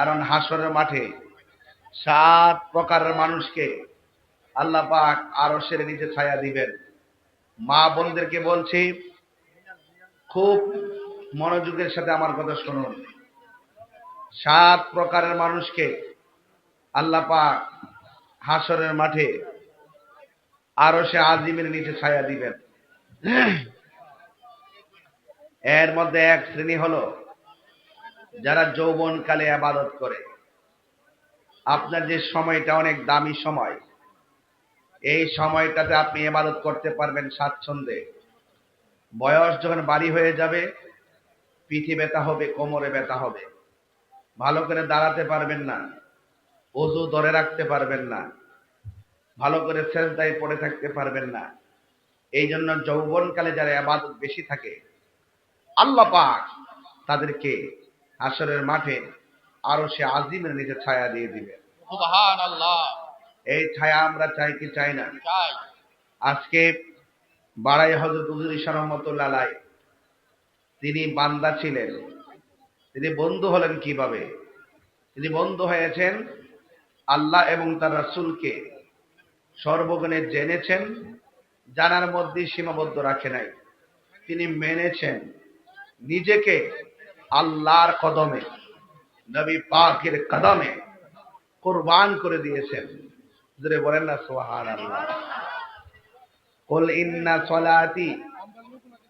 কারণ হাসরের মাঠে 7 প্রকারের মানুষকে আল্লাহ পাক আরশের নিচে ছায়া দিবেন। মা বোনদেরকে বলছি, খুব মনোযোগের সাথে আমার কথা শুনুন। 7 প্রকারের মানুষকে আল্লাহ পাক হাসরের মাঠে আরশে আজিমের নিচে ছায়া দিবেন। এর মধ্যে এক শ্রেণী হলো যারা যৌবনকালে ইবাদত করে। আপনার যে সময়টা অনেক দামি সময়, এই সময়টাতে আপনি ইবাদত করতে পারবেন স্বাচ্ছন্দ্যে। বয়স যখন বাড়ি হয়ে যাবে, পিঠে ব্যথা হবে, কোমরে ব্যথা হবে, ভালো করে দাঁড়াতে পারবেন না, ওযু ধরে রাখতে পারবেন না, ভালো করে সেজদায় পড়ে থাকতে পারবেন না। এই জন্য যৌবনকালে যারা ইবাদত বেশি থাকে, আল্লাহ পাক তাদেরকে হাসরের মাঠে আরশে আজিমের নিচে ছায়া দিয়ে দিবে। সুবহানাল্লাহ। এই ছায়া আমরা চাই কি চাই না? চাই। আজকে বাড়াই হযরত হুজুর ঈসা রহমাতুল্লাহ আলাইহি, তিনি বান্দা ছিলেন। তিনি বন্ধু হলেন কিভাবে? তিনি বন্ধু হয়েছেন আল্লাহ এবং তার রাসূলকে সর্বগুণে জেনেছেন, জানার মধ্যে সীমাবদ্ধ রাখে নাই। তিনি মেনেছেন, নিজেকে আল্লাহর কদমে, নবী পাকের কদমে কুরবান করে দিয়েছেন। জোরে বলেন না সুবহানাল্লাহ। কুল ইন্না সলাতি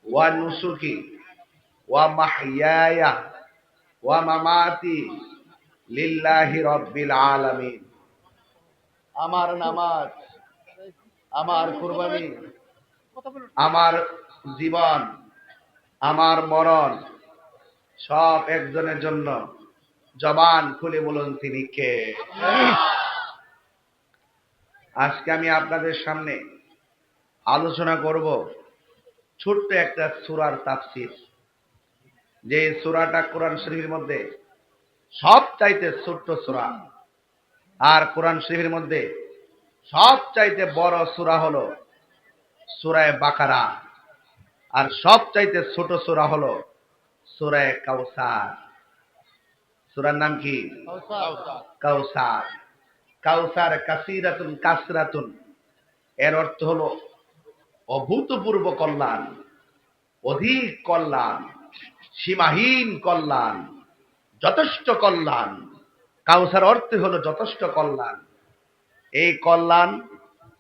ওয়া নুসুকি ওয়া মাহইয়ায়া ওয়া মামাতি লিল্লাহি রাব্বিল আলামিন। আমার নামাজ, আমার কুরবানি, আমার জীবন, আমার মরণ সব একজনের জন্য। জবান খুলে বলুন তিনি কে? আজকে আমি আপনাদের সামনে আলোচনা করব ছোট্ট একটা সূরার তাফসীর। যে সূরাটা কোরআন শরীফের মধ্যে সবচাইতে ছোট্ট সূরা, আর কোরআন শরীফের মধ্যে সবচাইতে বড় সূরা হলো সূরা বাকারা, আর সবচাইতে ছোট সূরা হলো সূরা কাউসার। সূরার নাম কি? কাউসার। কাউসার কাসীরাতুন কাসরাতুন, এর অর্থ হলো অভূতপূর্ব কল্যাণ, অধিক কল্যাণ, সীমাহীন কল্যাণ, যথেষ্ট কল্যাণ। কাউসার অর্থ হলো যথেষ্ট কল্যাণ। এই কল্যাণ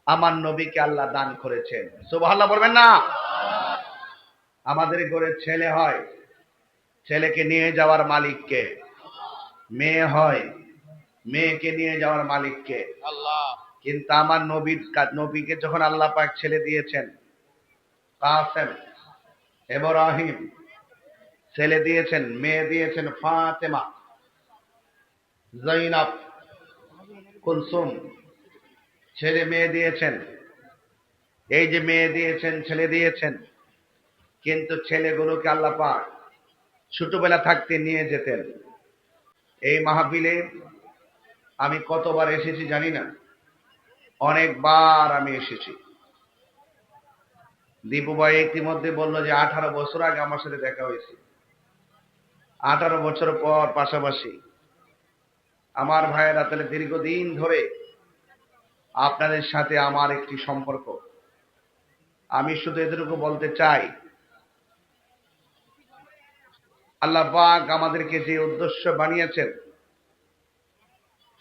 আমার নবীকে আল্লাহ দান করেছেন। সুবহানাল্লাহ বলবেন না? আমাদের ঘরে ছেলে হয়, ছেলেকে নিয়ে যাওয়ার মালিককে। মেয়ে হয়, মেয়েকে নিয়ে যাওয়ার মালিককে। আল্লাহ। কিন্তু আমার নবীকে যখন আল্লাহ পাক ছেলে দিয়েছেন, কাসেম, ইব্রাহিম ছেলে দিয়েছেন, মেয়ে দিয়েছেন ফাতেমা, জয়নাব, কুলসুম, ছেলে মেয়ে দিয়েছেন। এই যে মেয়ে দিয়েছেন, ছেলে দিয়েছেন, কিন্তু ছেলেগুলোকে আল্লাহ পাক ছোটবেলা থাকতে নিয়ে যেতেন। এই মাহফিলে আমি কতবার এসেছি জানি না, অনেকবার আমি এসেছি। দীপু ভাই ইতিমধ্যে বলল যে 18 বছর আগে আমার সাথে দেখা হয়েছে। 18 বছর পর পাশাপাশি আমার ভাইয়েরা, তাহলে দীর্ঘদিন ধরে আপনাদের সাথে আমার একটি সম্পর্ক। আমি শুধু এতটুকু বলতে চাই, আল্লাহ পাক আমাদেরকে যে উদ্দেশ্য বানিয়েছেন,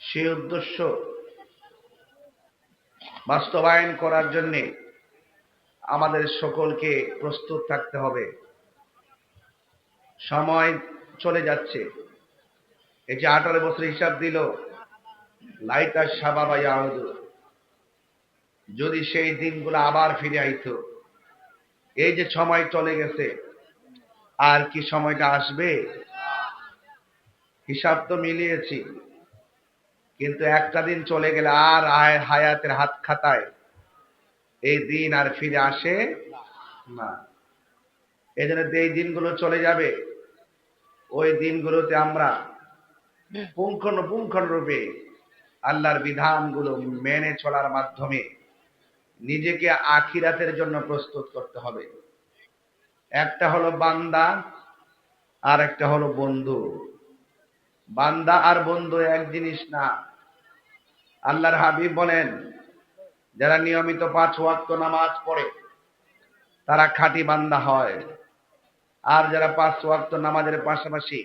সেই উদ্দেশ্য বাস্তবায়ন করার জন্য আমাদের সকলকে প্রস্তুত থাকতে হবে। সময় চলে যাচ্ছে। এই যে 18 বছর হিসাব দিল, লাইটার শাবাবা ইয়াউদু, যদি সেই দিনগুলো আবার ফিরে আইতো। এই যে সময় চলে গেছে, আর কি সময়টা আসবে? হিসাব তো মিলিয়েছি, কিন্তু একটা দিন চলে গেলে আর হায়াতের হাত খাতায় এই দিন আর ফিরে আসে না। এই জন্য এই দিনগুলো চলে যাবে, ওই দিনগুলোতে আমরা পুঙ্খানুপুঙ্খানুরূপে আল্লাহর বিধানগুলো মেনে চলার মাধ্যমে নিজেকে আখিরাতের জন্য প্রস্তুত করতে হবে। একটা হলো বান্দা, আর একটা হলো বন্ধু। বান্দা আর বন্ধু এক জিনিস না। আল্লাহর হাবিব বলেন, যারা নিয়মিত 5 ওয়াক্ত নামাজ পড়ে তারা খাঁটি বান্দা হয়। আর যারা 5 ওয়াক্ত নামাজের পাশাপাশি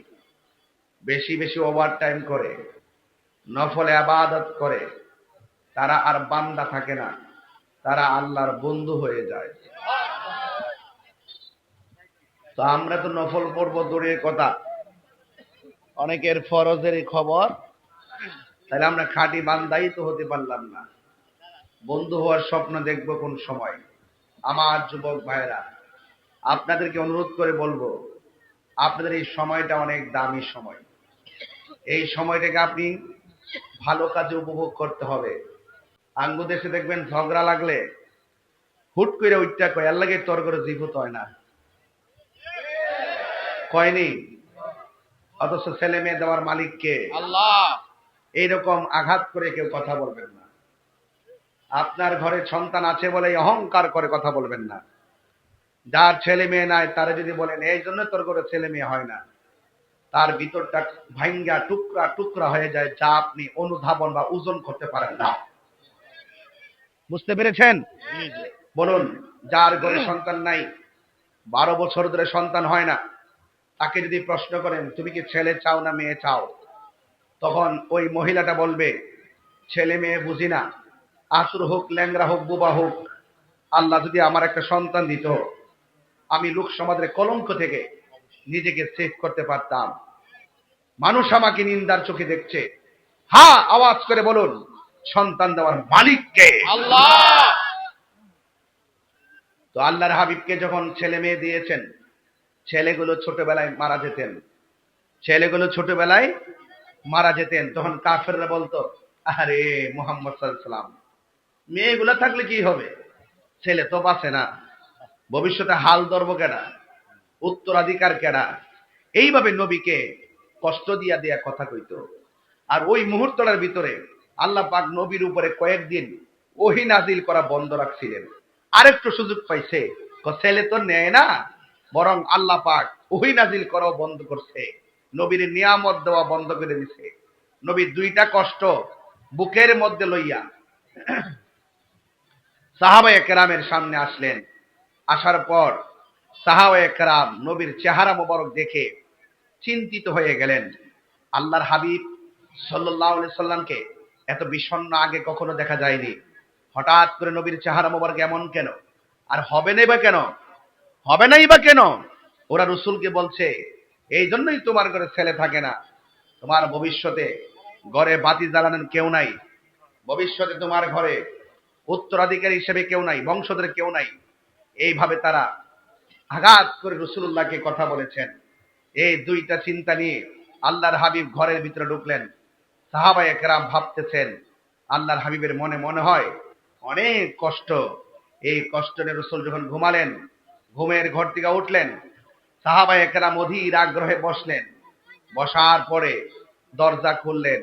বেশি বেশি ওভারটাইম করে, নফলে ইবাদত করে, তারা আর বান্দা থাকে না, তারা আল্লাহর বন্ধু হয়ে যায়। তো আমরা তো নফল পড়বো দূরের কথা, অনেকের ফরজের খবর, তাহলে আমরা খাঁটি বান্দাই তো হতে পারলাম না। বন্ধু হওয়ার স্বপ্ন দেখবো কোন সময়? আমার যুবক ভাইরা, আপনাদেরকে অনুরোধ করে বলবো, আপনাদের এই সময়টা অনেক দামি সময়। এই সময়টাকে আপনি ভালো কাজে উপভোগ করতে হবে। আঙ্গু দেশে দেখবেন ঝগড়া লাগলে হুট করে উঠটা কয়, এর লাগে তোর করে জীবত হয় না, কয়নি? অথচ ছেলে মেয়ে দেওয়ার মালিককে আল্লাহ। এইরকম আঘাত করে কেউ কথা বলবেন না। আপনার ঘরে সন্তান আছে বলে অহংকার করে কথা বলবেন না। যার ছেলে মেয়ে নাই তারা যদি বলেন এই জন্য তোর ঘরে ছেলে মেয়ে হয় না, তার ভিতরটা ভাঙ্গা টুকরা টুকরা হয়ে যায়, যা আপনি অনুধাবন বা ওজন করতে পারেন না। বুঝতে পেরেছেন? বলুন, যার ঘরে সন্তান নাই, 12 বছর ধরে সন্তান হয় না, তাকে যদি প্রশ্ন করেন তুমি কি ছেলে চাও না মেয়ে চাও, তখন ওই মহিলাটা বলবে ছেলে মেয়ে বুঝি না, আসুর হোক, ল্যাংরা হোক, বুবা হোক, আল্লাহ যদি আমার একটা সন্তান দিত, আমি লোক সমাজের কলঙ্ক থেকে নিজেকে সেভ করতে পারতাম। মানুষ আমাকে নিন্দার চোখে দেখছে। হ্যাঁ, আওয়াজ করে বলুন, সন্তান দেওয়ার মালিককে আল্লাহ। তো আল্লাহর হাবিবকে যখন ছেলে মেয়ে দিয়েছেন, ছেলেগুলো ছোটবেলায় মারা যেতেন, তখন কাফেররা বলতো, আরে মুহাম্মদ সাল্লাল্লাহু আলাইহি সাল্লাম, মেয়েগুলা থাকলে কি হবে, ছেলে তো বাঁচে না, ভবিষ্যতে হাল ধরবো কেডা, উত্তরাধিকার কেডা? এইভাবে নবীকে কষ্ট দিয়া দিয়া কথা কইত। আর ওই মুহূর্তটার ভিতরে আল্লাহ পাক নবীর উপরে কয়েকদিন ওহী নাজিল করা বন্ধ রাখছিলেন। আরেকটু সুযোগ পাইছে, ছেলে তো নেয় না, বরং আল্লাহ পাক ওহী নাজিল করাও বন্ধ করছে, নবীর নিয়ামত দেওয়া বন্ধ করে দিছে। নবীর 2টা কষ্ট বুকের মধ্যে লইয়া সাহাবায়ে কেরামের সামনে আসলেন। আসার পর সাহাবায়ে কেরাম নবীর চেহারা মোবারক দেখে চিন্তিত হয়ে গেলেন। আল্লাহর হাবিব সাল্লাল্লাহু আলাইহি সাল্লামকে এত বিষণ্ণ আগে কখনো দেখা যায়নি। হঠাৎ করে নবীর চেহারা মোবারক এমন কেন? আর হবে নাই বা কেন? ওরা রাসূলকে বলছে, এই জন্যই তোমার ঘরে ছেলে থাকে না, তোমার ভবিষ্যতে ঘরে বাতি জ্বালানোর কেউ নাই, ভবিষ্যতে তোমার ঘরে উত্তরাধিকারী হিসেবে কেউ নাই, বংশধর কেউ নাই। এইভাবে তারা আঘাত করে রাসূলুল্লাহকে কথা বলেছেন। এই 2টা চিন্তা নিয়ে আল্লাহর হাবিব ঘরের ভিতরে ঢুকলেন। সাহাবায়ে কেরাম ভাবতেছেন, আল্লাহর হাবিবের মনে মনে হয় অনেক কষ্ট। এই কষ্ট নিয়ে রাসূল যখন ঘুমালেন, ঘুমের ঘর থেকে উঠলেন, সাহাবায়ে কেরাম অধীর আগ্রহে বসলেন। বসার পরে দরজা খুললেন।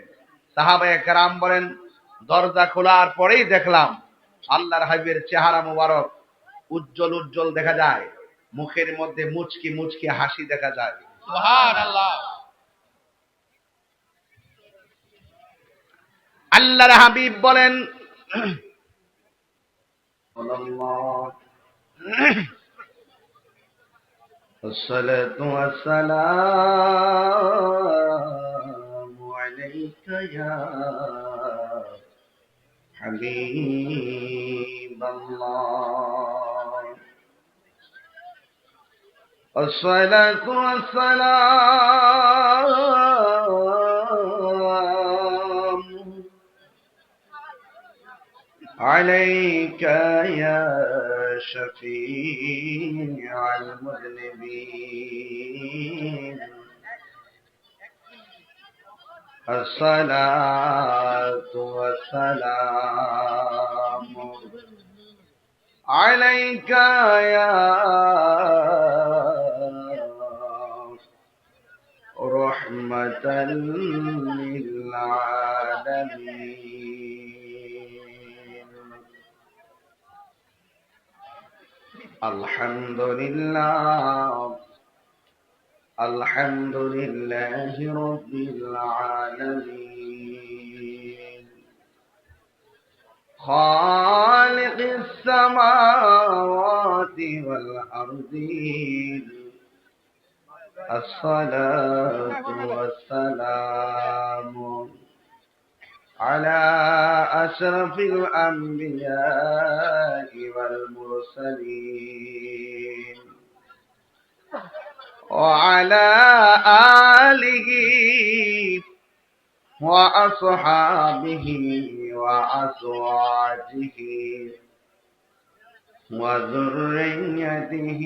সাহাবায়ে কেরাম বলেন, দরজা খোলার পরেই দেখলাম আল্লাহর হাবিবের চেহারা মোবারক উজ্জ্বল উজ্জ্বল দেখা যায়, মুখের মধ্যে মুচকি মুচকি হাসি দেখা যায়। সুবহানাল্লাহ। আল্লাহর হাবিব বলেন, আসসালাতু ওয়াসসালামু আলাইকা ইয়া হাবিবাল্লাহ, আসসালাতু ওয়াসসালামু عليك يا شفيع المذنبين، الصلاة والسلام عليك يا رحمة للعالمين، الحمد لله الحمد لله رب العالمين خالق السماوات والأرضين الصلاة والسلام على أشرف الأنبياء والمرسلين وعلى آله وأصحابه وأزواجه وذريته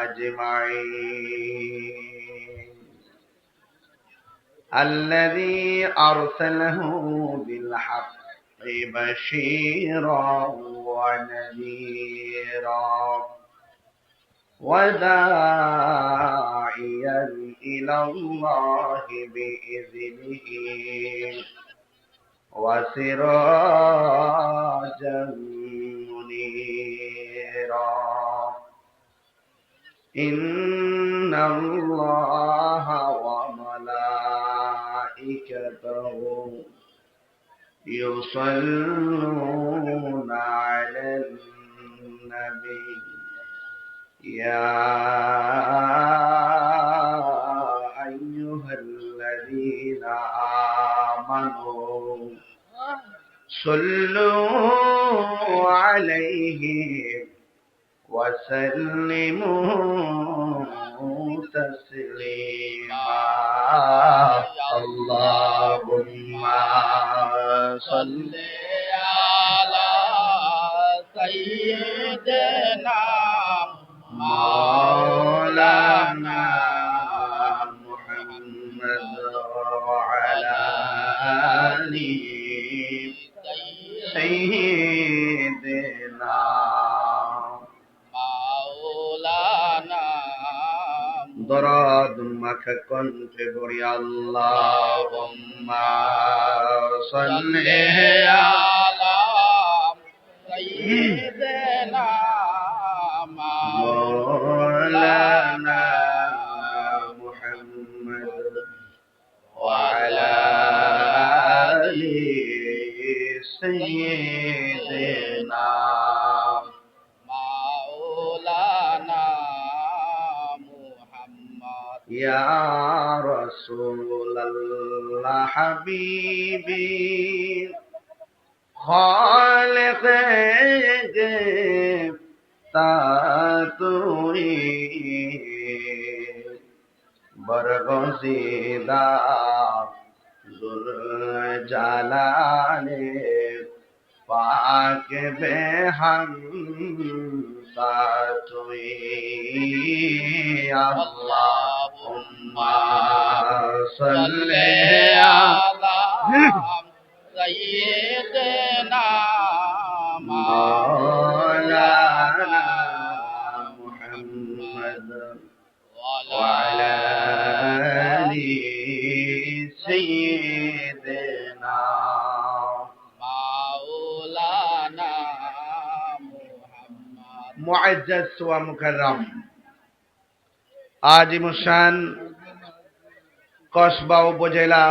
أجمعين الذي أرسله بالحق بشيرا ونذيرا وداعيا إلى الله بإذنه وسراجا منيرا إن الله وملائكته يصلون على النبي يا أيها الذين آمنوا صلوا عليه وسلموا تسليما اللهم صل على سيدنا مولانا محمد وعلى آله سيدنا مولانا ضراد مكة كنت بري اللهم صل على سيدنا مولانا محمد وعلى آله سيدنا مولانا محمد يا رسول الله حبيبي خالق تاتوي برغزيدا ذل جلاله पाक बेहम तातुई अल्लाहुम्मा सल्ले ala sayyidina मौलाना मुहम्मद वअला आलि सय्यिदना maulana muhammad मुअज्जज व मुकर्रम আজিমুসান কসবা উপজেলা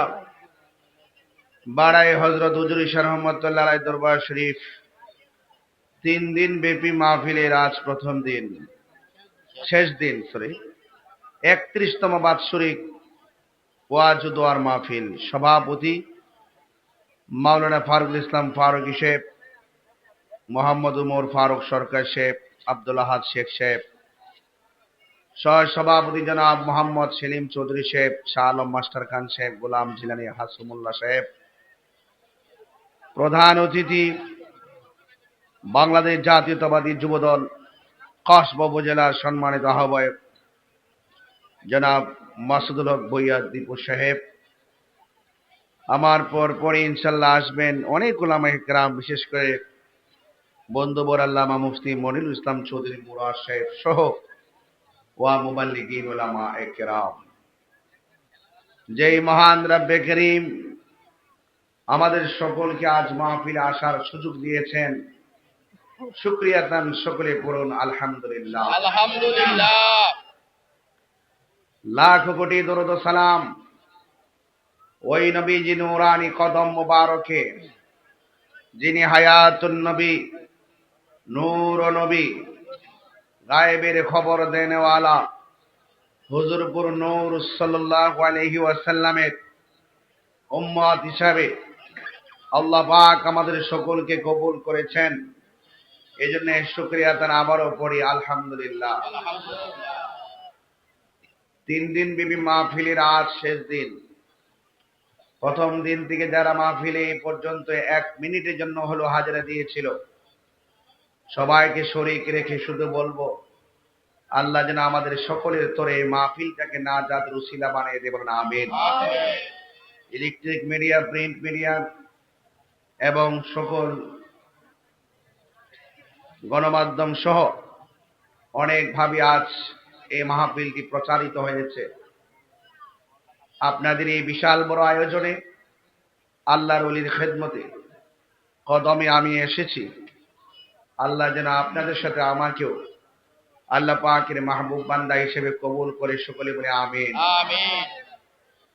বাড়াই হযরত হুজুর ঈশা রহমাতুল্লাহ আলাইহি দরবার শরীফ 3 দিন ব্যাপী মাহফিলের আজ প্রথম দিন শেষ দিন 31তম বাৎসরিক ওয়াজ ও দোয়ার মাহফিল সভাপতি মাওলানা ফারুকুল ইসলাম ফারুকী সাহেব মোহাম্মদ উমর ফারুক সরকার সাহেব আব্দুল আহাদ শেখ সাহেব সহ সভাপতি জনাব মোহাম্মদ সেলিম চৌধুরী সাহেব শাহ আলম মাস্টার খান সাহেব গোলাম জিলানী হাসমুল্লাহ সাহেব প্রধান অতিথি বাংলাদেশ জাতীয়তাবাদী যুবদল কসবা উপজেলার সম্মানিত আহ্বায়ক জনাব মাসুদুল হক ভূঁইয়া দীপু সাহেব আমার পরে ইনশাল্লাহ আসবেন অনেক উলামায়ে কেরাম, বিশেষ করে বন্ধুবর আল্লামা মুফতি মনিরুল ইসলাম চৌধুরী মুরাদ সাহেব সহ ওয়া মুবাল্লিগিন উলামায়ে কেরাম। যেই মহান রব্বে করিম আমাদের সকলকে আজ মাহফিলে আসার সুযোগ দিয়েছেন, শুকরিয়া তান সকলে পড়ুন আলহামদুলিল্লাহ। alhamdulillah লাখ কোটি দরুদ ও সালাম ওই নবীজি নূরানি কদম মুবারকে, যিনি হায়াতুন নবী, নূর নবী, গায়েবের খবর দেনেওয়ালা হুজুরপুর নূর সাল্লাল্লাহু আলাইহি ওয়াসাল্লামের উম্মত হিসাবে আল্লাহ পাক আমাদের সকলকে কবুল করেছেন। এই জন্য শুকরিয়া তার আবারও পড়ি আলহামদুলিল্লাহ। 3 দিন বিবি মাহফিলের আজ শেষ দিন। প্রথম দিন থেকে যারা মাহফিলে এই পর্যন্ত 1 মিনিটের জন্য হলো হাজিরা দিয়েছিল, সবাইকে শরীক রেখে শুধু বলবো, আল্লাহ যেন আমাদের সকলের তরে এই মাহফিলটাকে নাজাত রুসিলা বানিয়ে দেবেন, আমিন। ইলেকট্রিক মিডিয়া, প্রিন্ট মিডিয়া এবং সকল গণমাধ্যম সহ অনেকভাবে আজ এই মাহফিলটি প্রচারিত হয়েছে। আপনাদের এই বিশাল বড় আয়োজনে আল্লাহর ওলির খেদমতে কদমে আমি এসেছি। আল্লাহ যেন আপনাদের সাথে আমাকেও আল্লাহ পাকের মাহবুব বান্দা হিসেবে কবুল করে, সকলে বলে আমিন। আমিন।